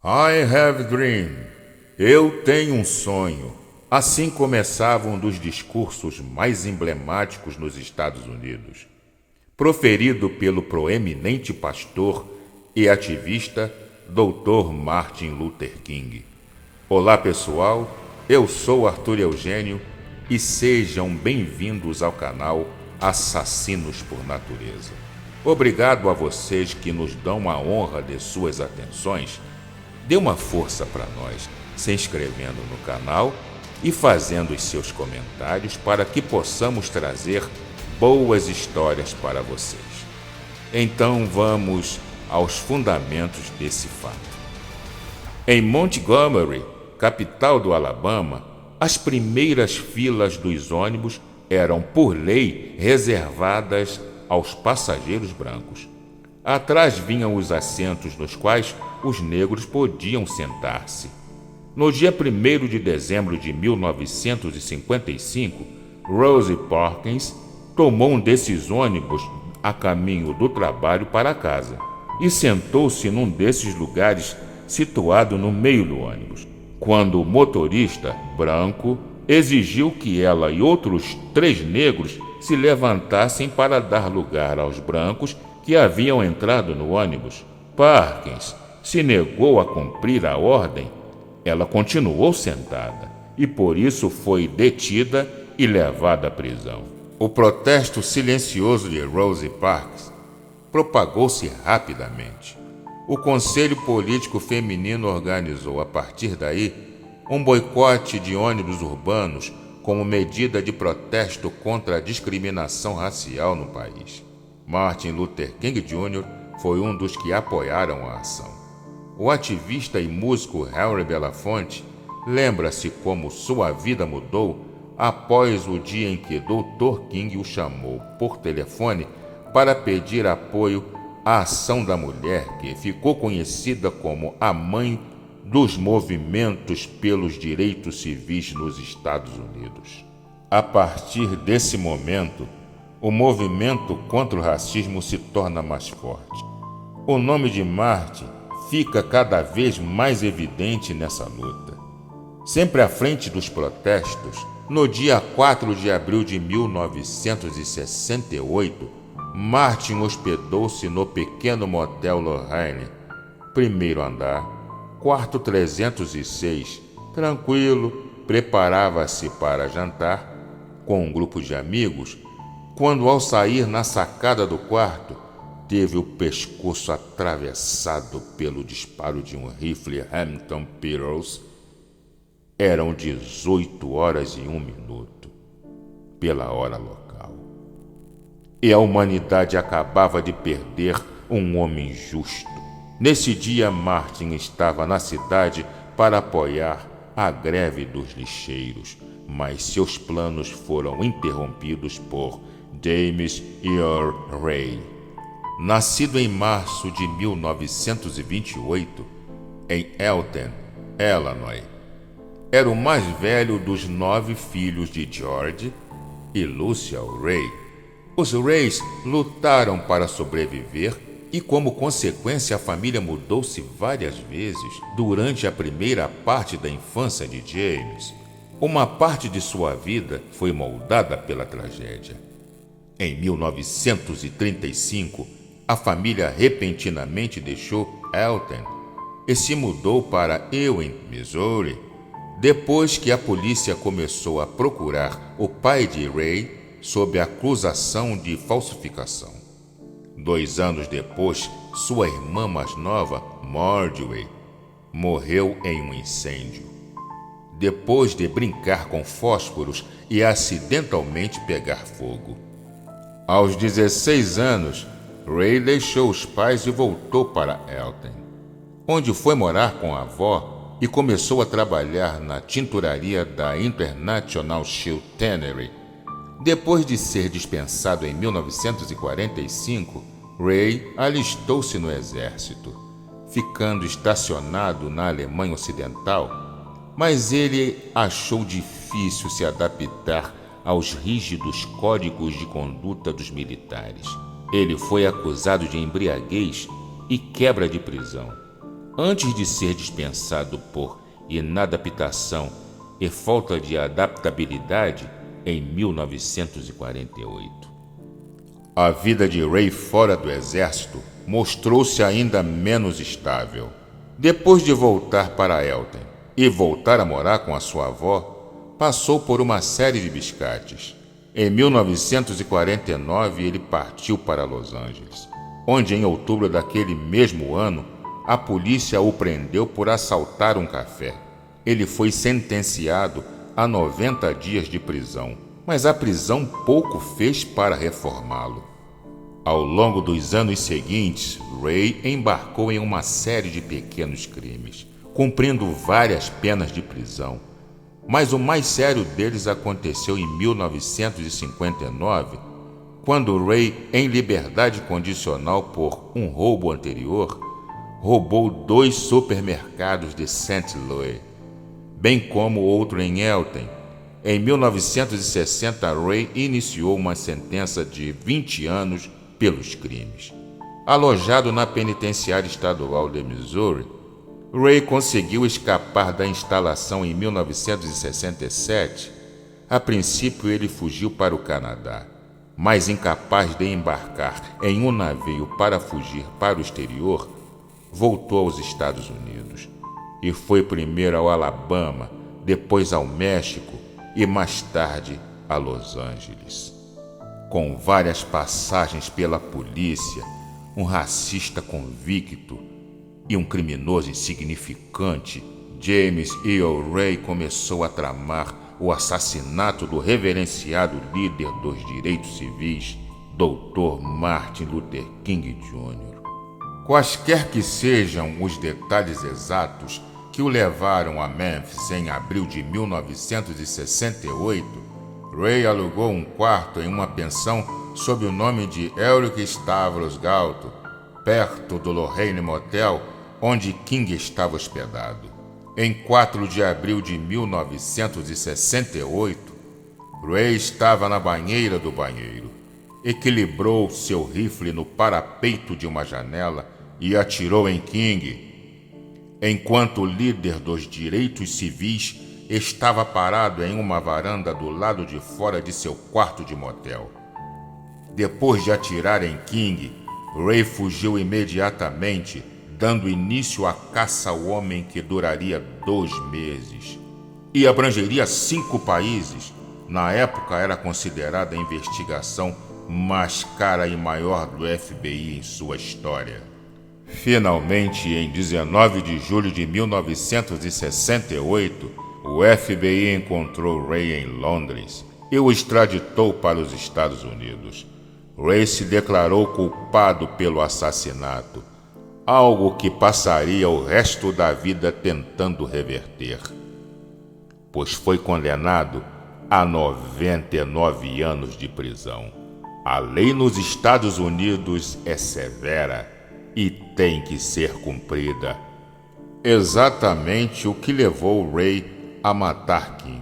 I have a dream. Eu tenho um sonho. Assim começava um dos discursos mais emblemáticos nos Estados Unidos, proferido pelo proeminente pastor e ativista Dr. Martin Luther King. Olá pessoal, eu sou Arthur Eugênio e sejam bem-vindos ao canal Assassinos por Natureza. Obrigado a vocês que nos dão a honra de suas atenções. Dê uma força para nós, se inscrevendo no canal e fazendo os seus comentários para que possamos trazer boas histórias para vocês. Então vamos aos fundamentos desse fato. Em Montgomery, capital do Alabama, as primeiras filas dos ônibus eram, por lei, reservadas aos passageiros brancos. Atrás vinham os assentos nos quais os negros podiam sentar-se. No dia 1º de dezembro de 1955, Rosa Parks tomou um desses ônibus a caminho do trabalho para casa e sentou-se num desses lugares situado no meio do ônibus, quando o motorista, branco, exigiu que ela e outros 3 negros se levantassem para dar lugar aos brancos que haviam entrado no ônibus. Parkins se negou a cumprir a ordem. Ela continuou sentada e por isso foi detida e levada à prisão. O protesto silencioso de Rosa Parks propagou-se rapidamente. O Conselho Político Feminino organizou, a partir daí, um boicote de ônibus urbanos como medida de protesto contra a discriminação racial no país. Martin Luther King Jr. foi um dos que apoiaram a ação. O ativista e músico Harry Belafonte lembra-se como sua vida mudou após o dia em que Dr. King o chamou por telefone para pedir apoio à ação da mulher, que ficou conhecida como a mãe dos movimentos pelos direitos civis nos Estados Unidos. A partir desse momento, o movimento contra o racismo se torna mais forte. O nome de Martin fica cada vez mais evidente nessa luta. Sempre à frente dos protestos, no dia 4 de abril de 1968, Martin hospedou-se no pequeno motel Lorraine, primeiro andar, quarto 306. Tranquilo, preparava-se para jantar com um grupo de amigos, quando ao sair na sacada do quarto, teve o pescoço atravessado pelo disparo de um rifle Hamilton Peters. Eram 18h01, pela hora local. E a humanidade acabava de perder um homem justo. Nesse dia, Martin estava na cidade para apoiar a greve dos lixeiros, mas seus planos foram interrompidos por James Earl Ray. Nascido em março de 1928, em Elton, Illinois, era o mais velho dos 9 filhos de George e Lucia Ray. Os Rays lutaram para sobreviver e, como consequência, a família mudou-se várias vezes durante a primeira parte da infância de James. Uma parte de sua vida foi moldada pela tragédia. Em 1935, a família repentinamente deixou Elton e se mudou para Ewing, Missouri, depois que a polícia começou a procurar o pai de Ray sob a acusação de falsificação. 2 anos depois, sua irmã mais nova, Marjorie, morreu em um incêndio, depois de brincar com fósforos e acidentalmente pegar fogo. Aos 16 anos, Ray deixou os pais e voltou para Elton, onde foi morar com a avó e começou a trabalhar na tinturaria da International Shield Tannery. Depois de ser dispensado em 1945, Ray alistou-se no exército, ficando estacionado na Alemanha Ocidental, mas ele achou difícil se adaptar aos rígidos códigos de conduta dos militares. Ele foi acusado de embriaguez e quebra de prisão. antes de ser dispensado por inadaptação e falta de adaptabilidade em 1948. A vida de Ray fora do exército mostrou-se ainda menos estável. Depois de voltar para Elton e voltar a morar com a sua avó, passou por uma série de biscates. Em 1949, ele partiu para Los Angeles, onde em outubro daquele mesmo ano, a polícia o prendeu por assaltar um café. Ele foi sentenciado a 90 dias de prisão, mas a prisão pouco fez para reformá-lo. Ao longo dos anos seguintes, Ray embarcou em uma série de pequenos crimes, cumprindo várias penas de prisão. Mas o mais sério deles aconteceu em 1959, quando Ray, em liberdade condicional por um roubo anterior, roubou 2 supermercados de St. Louis, bem como outro em Elton. Em 1960, Ray iniciou uma sentença de 20 anos pelos crimes. Alojado na penitenciária estadual de Missouri, Ray conseguiu escapar da instalação em 1967. A princípio, ele fugiu para o Canadá, mas incapaz de embarcar em um navio para fugir para o exterior, voltou aos Estados Unidos e foi primeiro ao Alabama, depois ao México e mais tarde a Los Angeles. Com várias passagens pela polícia, um racista convicto e um criminoso insignificante, James Earl Ray começou a tramar o assassinato do reverenciado líder dos direitos civis, Dr. Martin Luther King Jr. Quaisquer que sejam os detalhes exatos que o levaram a Memphis em abril de 1968, Ray alugou um quarto em uma pensão sob o nome de Elric Stavros Galto, perto do Lorraine Motel, onde King estava hospedado. Em 4 de abril de 1968, Ray estava na banheira do banheiro. Equilibrou seu rifle no parapeito de uma janela e atirou em King, enquanto o líder dos direitos civis estava parado em uma varanda do lado de fora de seu quarto de motel. Depois de atirar em King, Ray fugiu imediatamente, dando início à caça ao homem que duraria 2 meses e abrangeria 5 países. Na época era considerada a investigação mais cara e maior do FBI em sua história. Finalmente, em 19 de julho de 1968, o FBI encontrou Ray em Londres e o extraditou para os Estados Unidos. Ray se declarou culpado pelo assassinato, algo que passaria o resto da vida tentando reverter, pois foi condenado a 99 anos de prisão. A lei nos Estados Unidos é severa e tem que ser cumprida. Exatamente o que levou Ray a matar King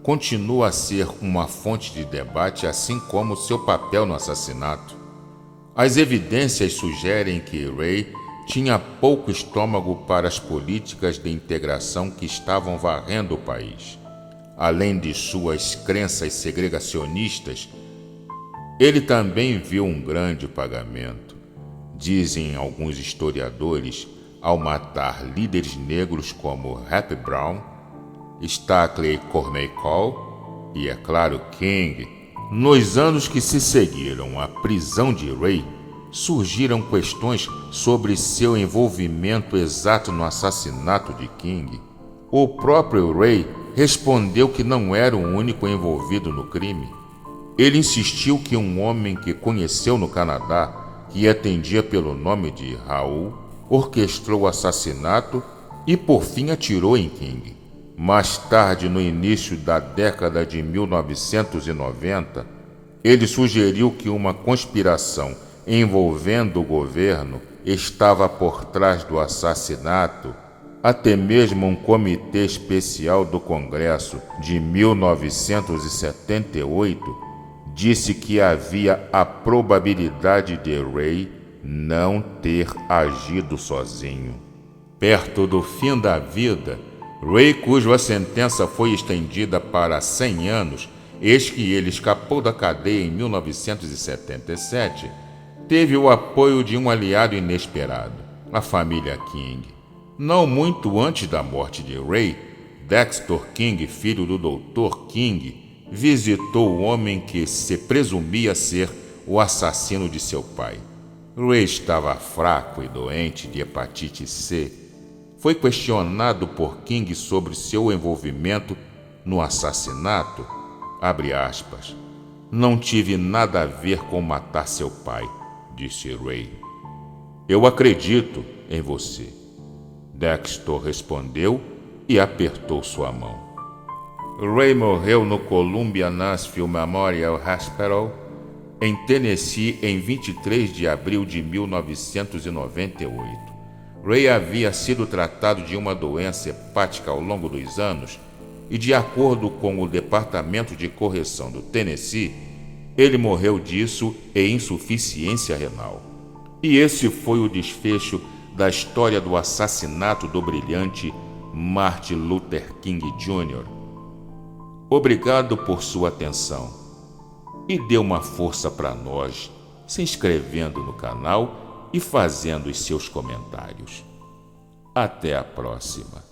continua a ser uma fonte de debate, assim como seu papel no assassinato. As evidências sugerem que Ray tinha pouco estômago para as políticas de integração que estavam varrendo o país. Além de suas crenças segregacionistas, ele também viu um grande pagamento, dizem alguns historiadores, ao matar líderes negros como Rap Brown, Stackley Cormacol e, é claro, King. Nos anos que se seguiram à prisão de Ray, surgiram questões sobre seu envolvimento exato no assassinato de King. O próprio Ray respondeu que não era o único envolvido no crime. Ele insistiu que um homem que conheceu no Canadá, que atendia pelo nome de Raul, orquestrou o assassinato e por fim atirou em King. Mais tarde, no início da década de 1990, ele sugeriu que uma conspiração envolvendo o governo estava por trás do assassinato. Até mesmo um comitê especial do Congresso de 1978 disse que havia a probabilidade de Ray não ter agido sozinho. Perto do fim da vida, Ray, cuja sentença foi estendida para 100 anos, eis que ele escapou da cadeia em 1977, teve o apoio de um aliado inesperado, a família King. Não muito antes da morte de Ray, Dexter King, filho do Dr. King, visitou o homem que se presumia ser o assassino de seu pai. Ray estava fraco e doente de hepatite C. Foi questionado por King sobre seu envolvimento no assassinato. Abre aspas. Não tive nada a ver com matar seu pai, disse Ray. Eu acredito em você. Dexter respondeu e apertou sua mão. Ray morreu no Columbia Nashville Memorial Hospital, em Tennessee, em 23 de abril de 1998. Ray havia sido tratado de uma doença hepática ao longo dos anos e, de acordo com o Departamento de Correção do Tennessee, ele morreu disso e insuficiência renal. E esse foi o desfecho da história do assassinato do brilhante Martin Luther King Jr. Obrigado por sua atenção e dê uma força para nós se inscrevendo no canal e fazendo os seus comentários. Até a próxima.